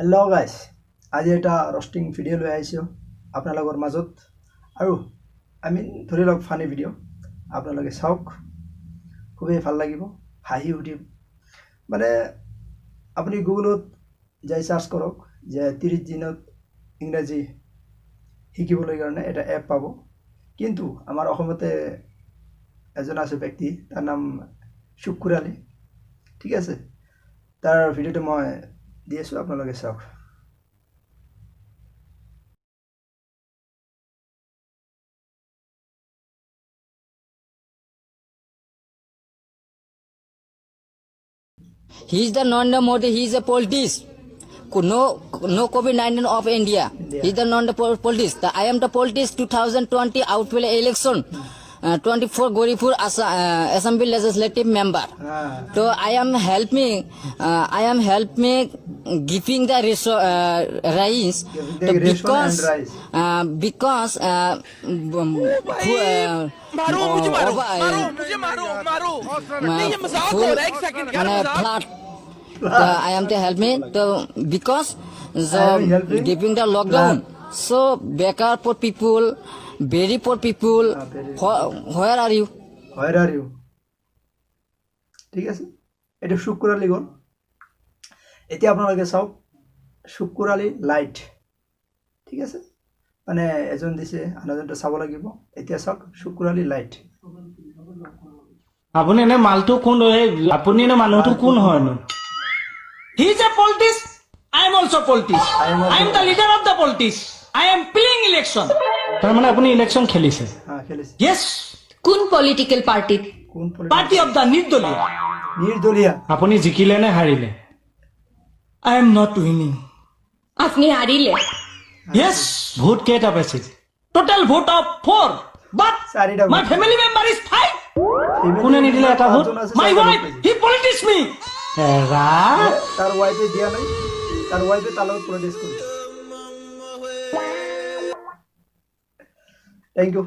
Hello guys, আজি এটা roasting video লৈ আহিছো আপোনালোকৰ মাজত আৰু ধৰি লওক ফানি ভিডিও আপোনালোকে চাওক খুবেই ভাল লাগিব হাঁহি উঠিব মানে আপুনি গুগলত যাই সার্চ কৰক যে 30 দিনত ইংৰাজী শিকিবলৈ কাৰণে এটা এপ পাব কিন্তু আমাৰ অসমতে এজন আছে ব্যক্তি তাৰ নাম শুকুৰ আলী ঠিক আছে তাৰ ভিডিওটো মই দিয়েছো আপোনালোকে চাওক He is the Narendra Modi. He is a politician. No COVID-19 of India. He is the politician. I am the politician 2020 outwell election. 24 Goripur Assembly legislative member. So I am helping giving the rice because I am to help me because giving the lockdown. So better poor people, very poor people. Where are you? Where are you? ঠিক আছে এটা শুকুর আলী গল এতিয়া আপোনালোকে চাওক শুকুর Ali light ঠিক আছে মানে এজন দিছে আনজনটো চাব লাগিব এতিয়া চাওক শুকুর আলী লাইট আপুনি এনে মালটো কোন আপুনি এনে মানুহটো কোন হয়নো He is a politician. I am also politician. I am the leader of the politics. I am playing election. তার মানে আপনি ইলেকশন খেলিছে হ্যাঁ খেলিছে Yes. কোন পলিটিক্যাল পার্টি কোন Party of the নির্দলীয় নির্দলীয় আপনি জিকিলে নে হারিলে I am not winning. আপনি হারিলে Yes. ভোট কেটা পাইছে Total vote of 4. But my family member is 5. কোনে নিদিলে এটা vote My wife, he politics me. তার ওয়াইফে দিয়া নাই তার ওয়াইফে তার লগত প্রটেস্ট করে থ্যাংক ইউ